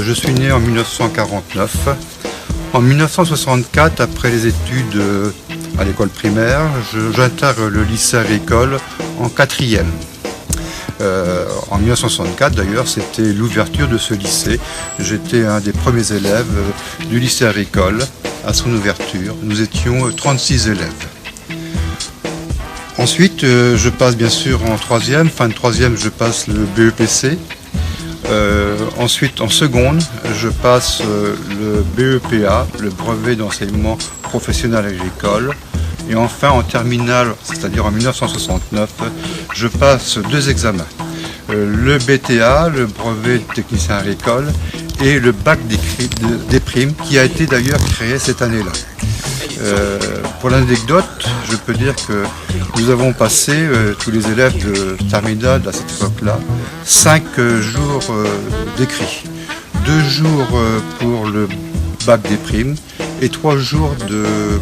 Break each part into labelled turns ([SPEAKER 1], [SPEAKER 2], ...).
[SPEAKER 1] je suis né en 1949. En 1964, après les études à l'école primaire, j'intègre le lycée agricole en 4e. En 1964 d'ailleurs, c'était l'ouverture de ce lycée. J'étais un des premiers élèves du lycée agricole à son ouverture. Nous étions 36 élèves. Ensuite, je passe bien sûr en 3e. Fin de 3e, je passe le BEPC. Ensuite, en seconde, je passe le BEPA, le brevet d'enseignement professionnel agricole. Et enfin, en terminale, c'est-à-dire en 1969, je passe 2 examens. Le BTA, le brevet de technicien agricole, et le bac des primes, qui a été d'ailleurs créé cette année-là. Pour l'anecdote, je peux dire que nous avons passé, tous les élèves de terminale à cette époque-là, 5 jours d'écrit. 2 jours pour le bac des primes et 3 jours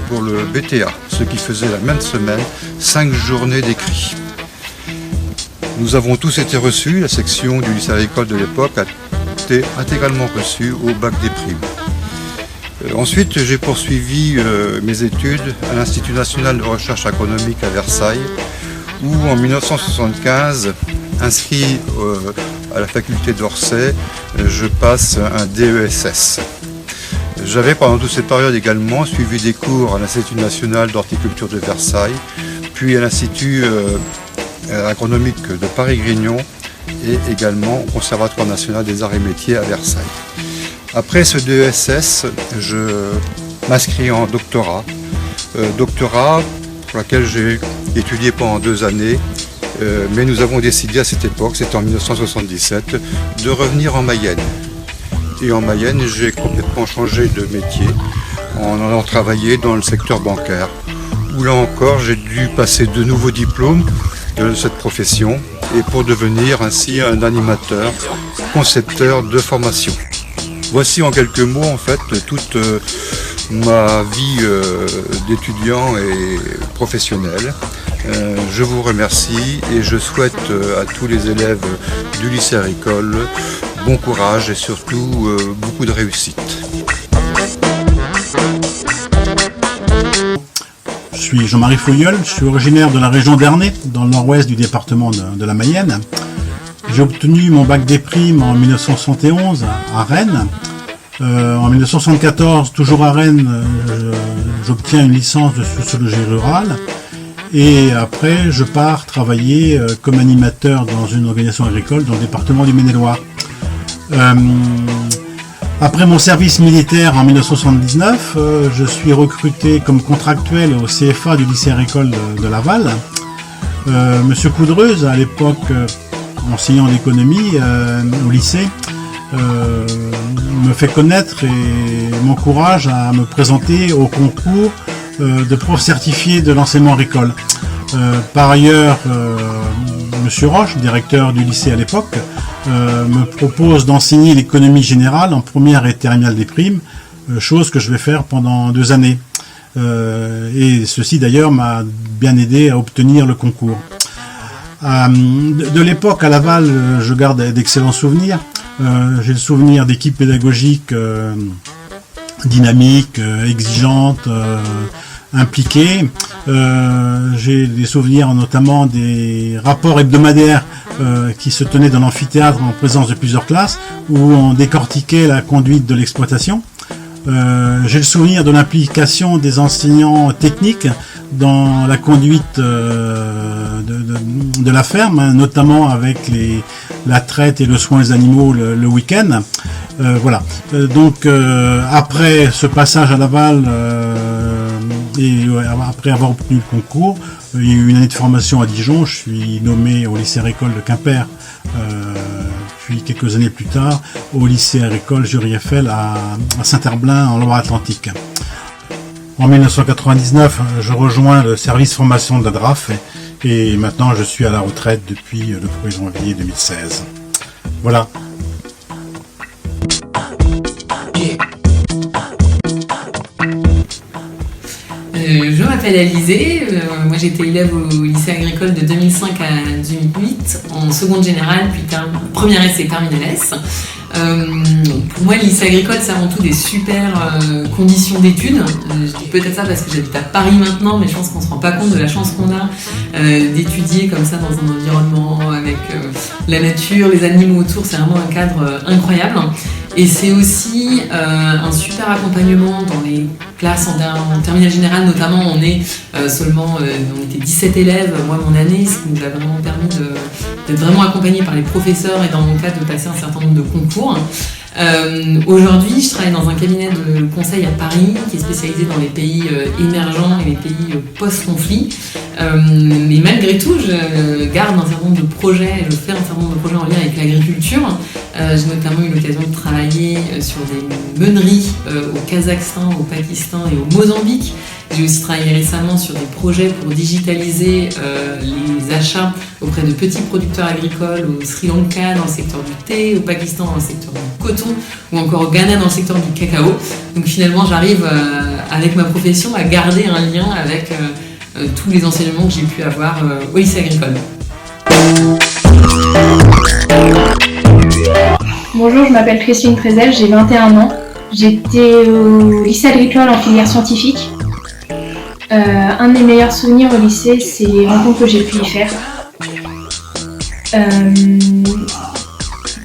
[SPEAKER 1] pour le BTA, ce qui faisait la même semaine 5 journées d'écrit. Nous avons tous été reçus, la section du lycée agricole de l'époque a été intégralement reçue au bac des primes. Ensuite, j'ai poursuivi mes études à l'Institut national de recherche agronomique à Versailles, où en 1975, inscrit à la faculté d'Orsay, je passe un DESS. J'avais pendant toute cette période également suivi des cours à l'Institut national d'horticulture de Versailles, puis à l'Institut agronomique de Paris-Grignon et également au Conservatoire national des arts et métiers à Versailles. Après ce DESS, je m'inscris en doctorat. Doctorat pour lequel j'ai étudié pendant 2 années, mais nous avons décidé à cette époque, c'était en 1977, de revenir en Mayenne. Et en Mayenne, j'ai complètement changé de métier en allant travailler dans le secteur bancaire, où là encore, j'ai dû passer de nouveaux diplômes de cette profession et pour devenir ainsi un animateur, concepteur de formation. Voici en quelques mots en fait toute ma vie d'étudiant et professionnel. Je vous remercie et je souhaite à tous les élèves du lycée agricole bon courage et surtout beaucoup de réussite.
[SPEAKER 2] Je suis Jean-Marie Fouilleul, je suis originaire de la région d'Ernée, dans le nord-ouest du département de la Mayenne. J'ai obtenu mon bac des primes en 1971 à Rennes. En 1974, toujours à Rennes, j'obtiens une licence de sociologie rurale. Et après, je pars travailler comme animateur dans une organisation agricole dans le département du Maine-et-Loire. Après mon service militaire en 1979, je suis recruté comme contractuel au CFA du lycée agricole de Laval. Monsieur Coudreuse, à l'époque enseignant d'économie au lycée, me fait connaître et m'encourage à me présenter au concours de prof certifié de l'enseignement agricole. Par ailleurs, Monsieur Roche, directeur du lycée à l'époque, me propose d'enseigner l'économie générale en première et terminale des primes, chose que je vais faire pendant 2 années. Et ceci d'ailleurs m'a bien aidé à obtenir le concours. De l'époque à Laval, je garde d'excellents souvenirs. J'ai le souvenir d'équipes pédagogiques dynamiques, exigeantes, impliquées. J'ai des souvenirs notamment des rapports hebdomadaires qui se tenaient dans l'amphithéâtre en présence de plusieurs classes où on décortiquait la conduite de l'exploitation. J'ai le souvenir de l'implication des enseignants techniques dans la conduite de la ferme, notamment avec la traite et le soin des animaux le week-end. Voilà. Donc après ce passage à Laval et après avoir obtenu le concours, il y a eu une année de formation à Dijon. Je suis nommé au lycée agricole de Quimper, puis quelques années plus tard au lycée agricole Jury Eiffel à Saint-Herblain en Loire-Atlantique. En 1999, je rejoins le service formation de la DRAF et maintenant je suis à la retraite depuis le 1er janvier 2016. Voilà.
[SPEAKER 3] Je m'appelle Alizée, moi j'étais élève au lycée agricole de 2005 à 2008 en seconde générale, puis première S et terminale S. Pour moi, le lycée agricole, c'est avant tout des super conditions d'études. Je dis peut-être ça parce que j'habite à Paris maintenant, mais je pense qu'on ne se rend pas compte de la chance qu'on a d'étudier comme ça dans un environnement avec la nature, les animaux autour. C'est vraiment un cadre incroyable. Et c'est aussi un super accompagnement dans les classes en terminale générale, notamment. On est on était 17 élèves, moi mon année, ce qui nous a vraiment permis d'être vraiment accompagnés par les professeurs et dans mon cas de passer un certain nombre de concours. Aujourd'hui, je travaille dans un cabinet de conseil à Paris qui est spécialisé dans les pays émergents et les pays post-conflit. Mais malgré tout, je garde un certain nombre de projets, je fais un certain nombre de projets en lien avec l'agriculture. J'ai notamment eu l'occasion de travailler sur des meuneries au Kazakhstan, au Pakistan et au Mozambique. J'ai aussi travaillé récemment sur des projets pour digitaliser les achats auprès de petits producteurs agricoles au Sri Lanka dans le secteur du thé, au Pakistan dans le secteur du coton ou encore au Ghana dans le secteur du cacao. Donc finalement, j'arrive avec ma profession à garder un lien avec tous les enseignements que j'ai pu avoir au lycée agricole.
[SPEAKER 4] Bonjour, je m'appelle Christine Prézel, j'ai 21 ans. J'étais au lycée agricole en filière scientifique. Un des meilleurs souvenirs au lycée, c'est les rencontres que j'ai pu y faire.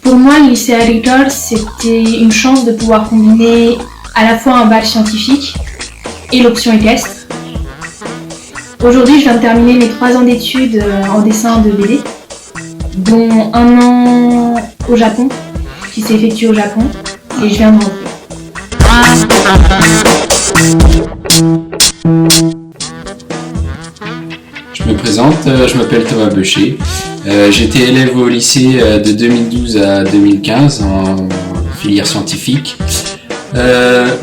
[SPEAKER 4] Pour moi, le lycée agricole, c'était une chance de pouvoir combiner à la fois un bac scientifique et l'option équestre. Aujourd'hui, je viens de terminer mes 3 ans d'études en dessin de BD, dont 1 an au Japon, qui s'est effectué au Japon, et je viens de rentrer.
[SPEAKER 5] Je me présente, je m'appelle Thomas Beucher. J'étais élève au lycée de 2012 à 2015 en filière scientifique.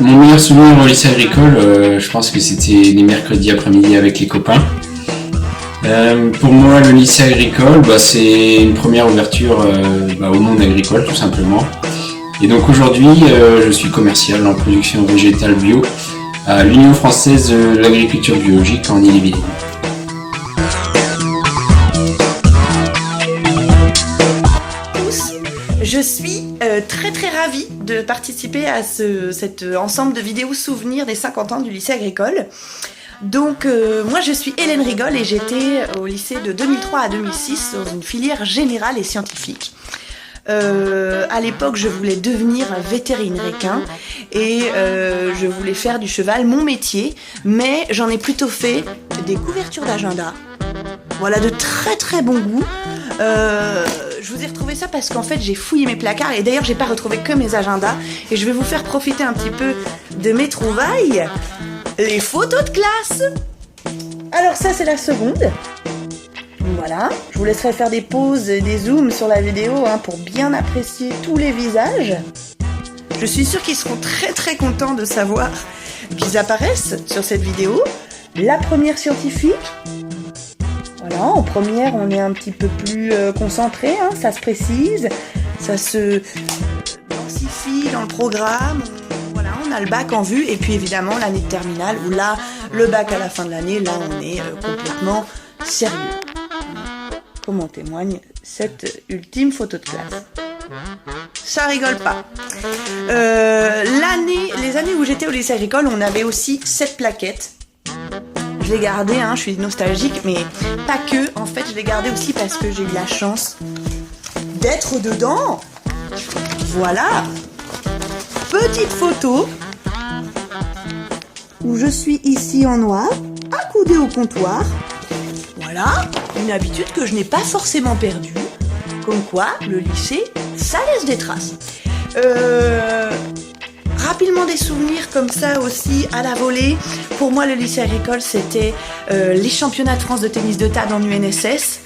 [SPEAKER 5] Mon meilleur souvenir au lycée agricole, je pense que c'était les mercredis après-midi avec les copains. Pour moi, le lycée agricole, c'est une première ouverture au monde agricole, tout simplement. Et donc aujourd'hui, je suis commercial en production végétale bio à l'Union française de l'agriculture biologique en Ille-et-Vilaine.
[SPEAKER 6] Je suis très ravie de participer à cet ensemble de vidéos souvenirs des 50 ans du lycée agricole. Donc moi je suis Hélène Rigol et j'étais au lycée de 2003 à 2006 dans une filière générale et scientifique. À l'époque je voulais devenir vétérinaire équin et je voulais faire du cheval mon métier, mais j'en ai plutôt fait des couvertures d'agenda. Voilà, de très bon goût. Je vous ai retrouvé ça parce qu'en fait j'ai fouillé mes placards et d'ailleurs j'ai pas retrouvé que mes agendas et je vais vous faire profiter un petit peu de mes trouvailles. Les photos de classe. Alors ça c'est la seconde. Voilà, je vous laisserai faire des pauses et des zooms sur la vidéo pour bien apprécier tous les visages. Je suis sûre qu'ils seront très contents de savoir qu'ils apparaissent sur cette vidéo. La première scientifique. Voilà, en première, on est un petit peu plus concentré, ça se précise, ça se densifie dans le programme. Voilà, on a le bac en vue et puis évidemment l'année de terminale où là, le bac à la fin de l'année, là on est complètement sérieux. Comme en témoigne cette ultime photo de classe. Ça rigole pas. Les années où j'étais au lycée agricole, on avait aussi 7 plaquettes. Je l'ai gardé, je suis nostalgique, mais pas que. En fait, je l'ai gardé aussi parce que j'ai eu la chance d'être dedans. Voilà. Petite photo où je suis ici en noir, accoudée au comptoir. Voilà, une habitude que je n'ai pas forcément perdue. Comme quoi, le lycée, ça laisse des traces. Rapidement des souvenirs comme ça aussi à la volée. Pour moi, le lycée agricole, c'était les championnats de France de tennis de table en UNSS.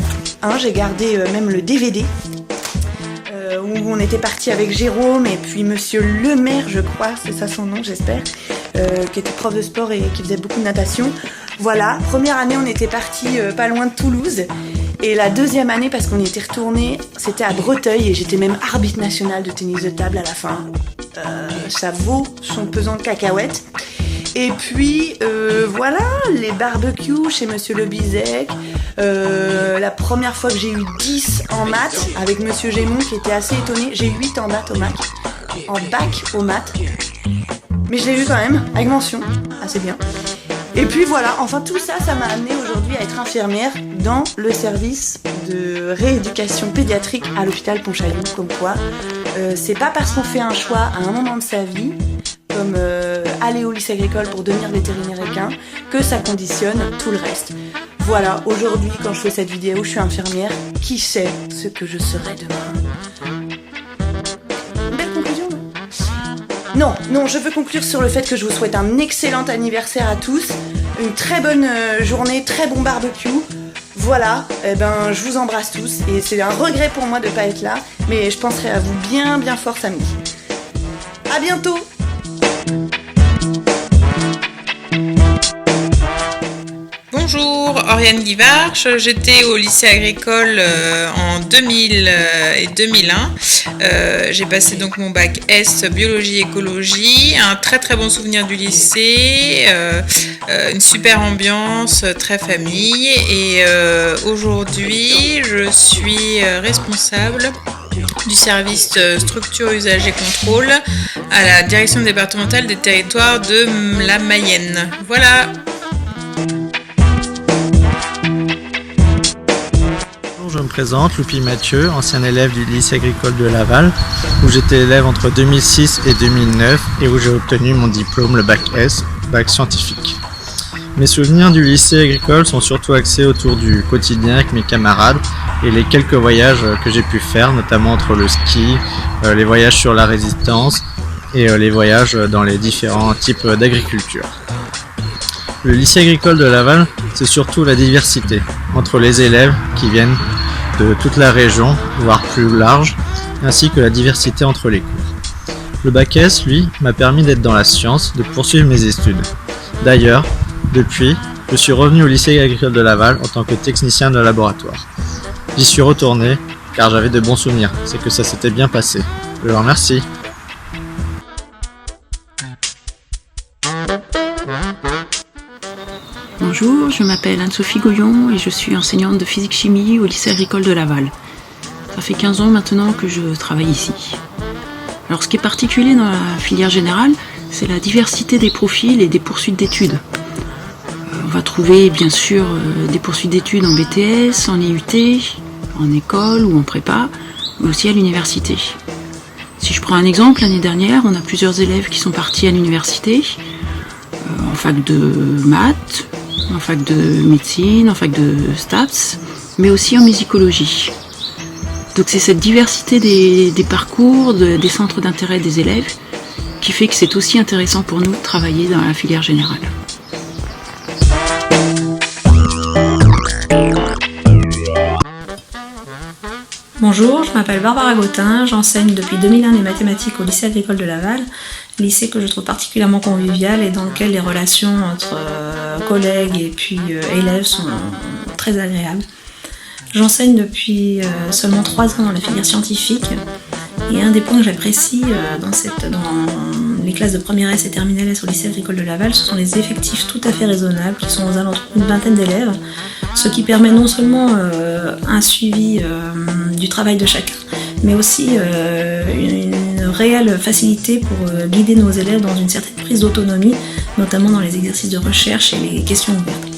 [SPEAKER 6] J'ai gardé même le DVD où on était parti avec Jérôme et puis Monsieur Lemaire, je crois, c'est ça son nom, j'espère, qui était prof de sport et qui faisait beaucoup de natation. Voilà, première année, on était parti pas loin de Toulouse. Et la deuxième année, parce qu'on y était retourné, c'était à Breteuil et j'étais même arbitre national de tennis de table à la fin. Ça vaut son pesant de cacahuètes. Et puis voilà, les barbecues chez Monsieur Le Bizec, La première fois que j'ai eu 10 en maths, avec Monsieur Gémon qui était assez étonné, j'ai eu 8 en maths au bac. En bac au maths. Mais je l'ai eu quand même, avec mention, assez bien. Et puis voilà, enfin tout ça, ça m'a amené aujourd'hui à être infirmière dans le service de rééducation pédiatrique à l'hôpital Pontchaillou. Comme quoi, c'est pas parce qu'on fait un choix à un moment de sa vie, comme aller au lycée agricole pour devenir vétérinaire équin, que ça conditionne tout le reste. Voilà, aujourd'hui, quand je fais cette vidéo, je suis infirmière. Qui sait ce que je serai demain ? Belle conclusion, non ? Non, je veux conclure sur le fait que je vous souhaite un excellent anniversaire à tous, une très bonne journée, très bon barbecue. Voilà, je vous embrasse tous et c'est un regret pour moi de ne pas être là, mais je penserai à vous bien bien fort samedi. À bientôt!
[SPEAKER 7] Bonjour, Oriane Guivarch, j'étais au lycée agricole en 2000 et 2001. J'ai passé donc mon bac S biologie-écologie, un très très bon souvenir du lycée, une super ambiance, très famille et aujourd'hui je suis responsable du service structure, usage et contrôle à la direction départementale des territoires de la Mayenne. Voilà.
[SPEAKER 8] Je me présente, Loupi Mathieu, ancien élève du lycée agricole de Laval, où j'étais élève entre 2006 et 2009 et où j'ai obtenu mon diplôme, le bac S, bac scientifique. Mes souvenirs du lycée agricole sont surtout axés autour du quotidien avec mes camarades et les quelques voyages que j'ai pu faire, notamment entre le ski, les voyages sur la résistance et les voyages dans les différents types d'agriculture. Le lycée agricole de Laval, c'est surtout la diversité entre les élèves qui viennent de toute la région, voire plus large, ainsi que la diversité entre les cours. Le bac S, lui, m'a permis d'être dans la science, de poursuivre mes études. D'ailleurs, depuis, je suis revenu au lycée agricole de Laval en tant que technicien de laboratoire. J'y suis retourné car j'avais de bons souvenirs, c'est que ça s'était bien passé. Je vous remercie.
[SPEAKER 9] Bonjour, je m'appelle Anne-Sophie Goyon et je suis enseignante de physique-chimie au lycée agricole de Laval. Ça fait 15 ans maintenant que je travaille ici. Alors ce qui est particulier dans la filière générale, c'est la diversité des profils et des poursuites d'études. On va trouver bien sûr des poursuites d'études en BTS, en IUT, en école ou en prépa, mais aussi à l'université. Si je prends un exemple, l'année dernière, on a plusieurs élèves qui sont partis à l'université, en fac de maths, en fac de médecine, en fac de STAPS, mais aussi en musicologie. Donc c'est cette diversité des parcours, des centres d'intérêt des élèves, qui fait que c'est aussi intéressant pour nous de travailler dans la filière générale.
[SPEAKER 10] Bonjour, je m'appelle Barbara Gautin, j'enseigne depuis 2001 les mathématiques au lycée agricole de Laval, lycée que je trouve particulièrement convivial et dans lequel les relations entre collègues et puis élèves sont très agréables. J'enseigne depuis seulement 3 ans dans la filière scientifique et un des points que j'apprécie dans les classes de première S et terminale S au lycée agricole de Laval, ce sont les effectifs tout à fait raisonnables qui sont aux alentours d'une vingtaine d'élèves, ce qui permet non seulement un suivi du travail de chacun, mais aussi une réelle facilité pour guider nos élèves dans une certaine prise d'autonomie, notamment dans les exercices de recherche et les questions ouvertes.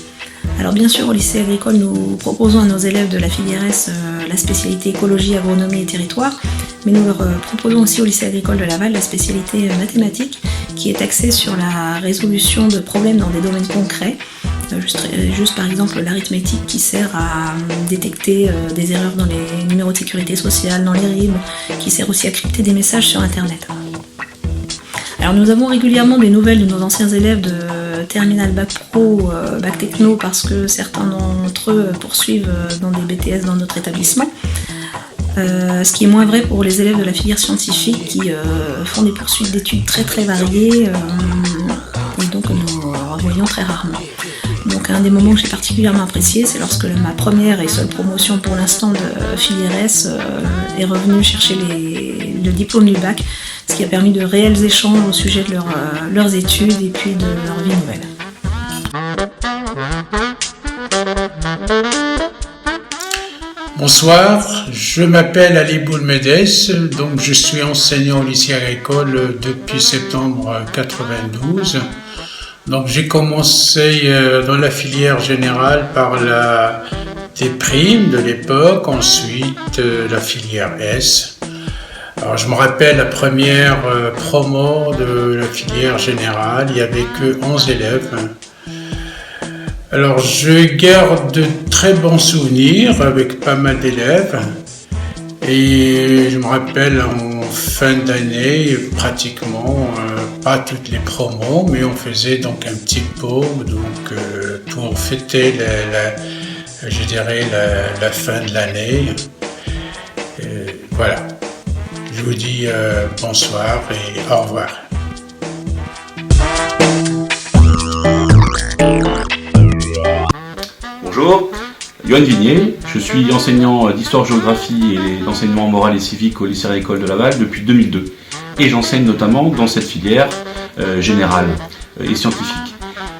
[SPEAKER 10] Alors bien sûr, au lycée agricole, nous proposons à nos élèves de la filière S la spécialité écologie, agronomie et territoire, mais nous leur proposons aussi au lycée agricole de Laval la spécialité mathématique, qui est axée sur la résolution de problèmes dans des domaines concrets, juste par exemple l'arithmétique qui sert à détecter des erreurs dans les numéros de sécurité sociale, dans les rimes, qui sert aussi à crypter des messages sur internet. Alors nous avons régulièrement des nouvelles de nos anciens élèves de terminale bac pro, bac techno, parce que certains d'entre eux poursuivent dans des BTS dans notre établissement. Ce qui est moins vrai pour les élèves de la filière scientifique qui font des poursuites d'études très très variées et donc nous revoyons très rarement. Donc un des moments que j'ai particulièrement apprécié, c'est lorsque ma première et seule promotion pour l'instant de filière S est revenue chercher le diplôme du bac, ce qui a permis de réels échanges au sujet de leurs études et puis de leur vie nouvelle.
[SPEAKER 11] Bonsoir, je m'appelle Ali Boulmedes, donc je suis enseignant au lycée agricole depuis septembre 92. Donc j'ai commencé dans la filière générale par des primes de l'époque, ensuite la filière S. Alors je me rappelle la première promo de la filière générale, il n'y avait que 11 élèves. Alors je garde de très bons souvenirs avec pas mal d'élèves et je me rappelle en fin d'année pratiquement pas toutes les promos, mais on faisait donc un petit pot donc pour fêter la fin de l'année. Voilà, je vous dis bonsoir et au revoir.
[SPEAKER 12] Bonjour, Yoann Vignier, je suis enseignant d'histoire-géographie et d'enseignement moral et civique au lycée agricole de Laval depuis 2002 et j'enseigne notamment dans cette filière générale et scientifique.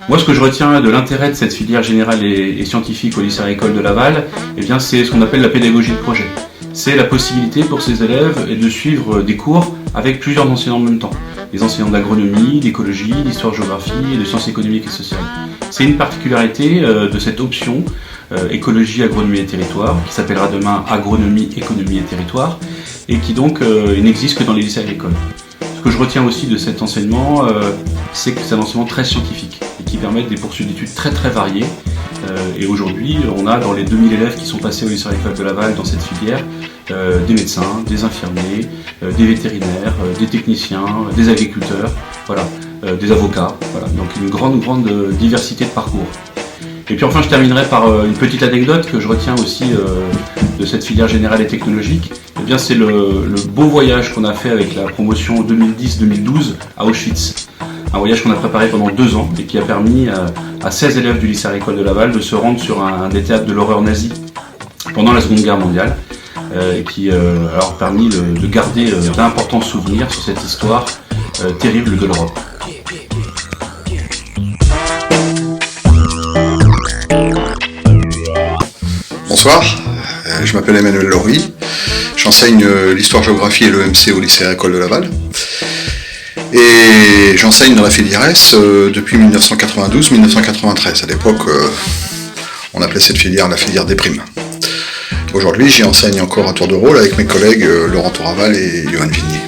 [SPEAKER 12] Moi, ce que je retiens de l'intérêt de cette filière générale et scientifique au lycée agricole de Laval, eh bien, c'est ce qu'on appelle la pédagogie de projet. C'est la possibilité pour ces élèves de suivre des cours avec plusieurs enseignants en même temps. Les enseignants d'agronomie, d'écologie, d'histoire-géographie et de sciences économiques et sociales. C'est une particularité de cette option écologie, agronomie et territoire, qui s'appellera demain agronomie, économie et territoire, et qui donc n'existe que dans les lycées agricoles. Ce que je retiens aussi de cet enseignement, c'est que c'est un enseignement très scientifique, et qui permet des poursuites d'études très très variées. Et aujourd'hui, on a dans les 2000 élèves qui sont passés au lycée agricole de Laval dans cette filière, des médecins, des infirmiers, des vétérinaires, des techniciens, des agriculteurs, voilà, des avocats, voilà, donc une grande diversité de parcours. Et puis enfin, je terminerai par une petite anecdote que je retiens aussi de cette filière générale et technologique. Eh bien, c'est le beau voyage qu'on a fait avec la promotion 2010-2012 à Auschwitz. Un voyage qu'on a préparé pendant 2 ans et qui a permis à 16 élèves du lycée agricole de Laval de se rendre sur un des théâtres de l'horreur nazie pendant la Seconde Guerre mondiale et qui a alors permis de garder d'importants souvenirs sur cette histoire terrible de l'Europe.
[SPEAKER 13] Bonsoir, je m'appelle Emmanuel Laurie, j'enseigne l'histoire-géographie et l'EMC au lycée agricole de Laval. Et j'enseigne dans la filière S depuis 1992-1993. À l'époque, on appelait cette filière la filière des primes. Aujourd'hui, j'y enseigne encore à tour de rôle avec mes collègues Laurent Toraval et Yoann Vignier.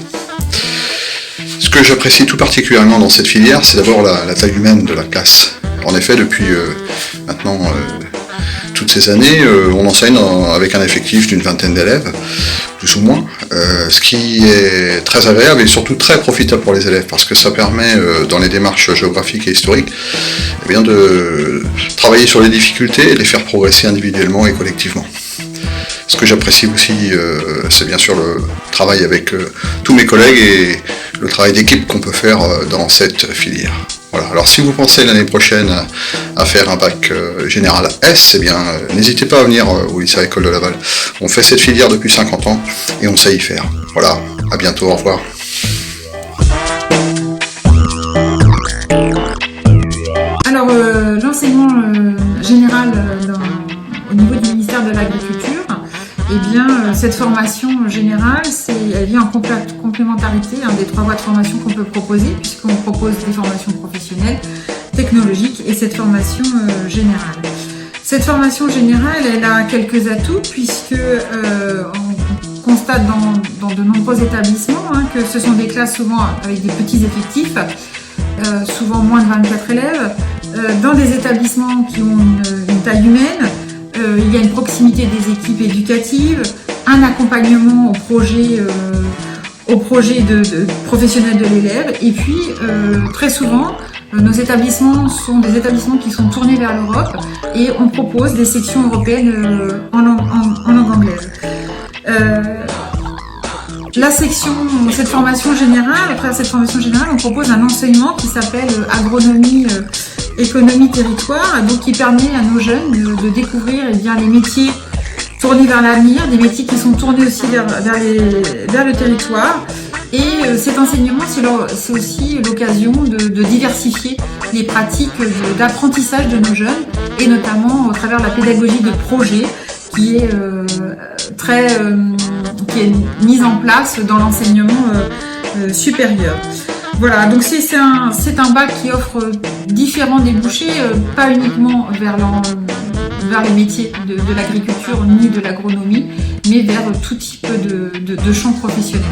[SPEAKER 13] Ce que j'apprécie tout particulièrement dans cette filière, c'est d'abord la taille humaine de la classe. En effet, depuis maintenant toutes ces années, on enseigne avec un effectif d'une vingtaine d'élèves, plus ou moins, ce qui est très agréable et surtout très profitable pour les élèves, parce que ça permet, dans les démarches géographiques et historiques, eh bien, de travailler sur les difficultés et de les faire progresser individuellement et collectivement. Ce que j'apprécie aussi, c'est bien sûr le travail avec tous mes collègues et le travail d'équipe qu'on peut faire dans cette filière. Voilà. Alors si vous pensez l'année prochaine à faire un bac général S, eh bien n'hésitez pas à venir au lycée agricole de Laval. On fait cette filière depuis 50 ans et on sait y faire. Voilà, à bientôt, au revoir.
[SPEAKER 14] Alors l'enseignement général au niveau du ministère de l'Agriculture, eh bien, cette formation générale, elle vient en complémentarité des 3 voies de formation qu'on peut proposer, puisqu'on propose des formations professionnelles, technologiques et cette formation générale. Cette formation générale, elle a quelques atouts, puisque on constate dans de nombreux établissements que ce sont des classes souvent avec des petits effectifs, souvent moins de 24 élèves, dans des établissements qui ont une taille humaine. Il y a une proximité des équipes éducatives, un accompagnement au projet de professionnel de l'élève et puis très souvent nos établissements sont des établissements qui sont tournés vers l'Europe et on propose des sections européennes en langue anglaise. Cette formation générale, à travers cette formation générale, on propose un enseignement qui s'appelle agronomie, économie, territoire, donc qui permet à nos jeunes de découvrir les métiers tournés vers l'avenir, des métiers qui sont tournés aussi vers le territoire. Et cet enseignement, c'est aussi l'occasion de diversifier les pratiques d'apprentissage de nos jeunes, et notamment au travers de la pédagogie de projet, qui est qui est mise en place dans l'enseignement supérieur. Voilà, donc c'est un bac qui offre différents débouchés, pas uniquement vers les métiers de l'agriculture ni de l'agronomie, mais vers tout type de champs professionnels.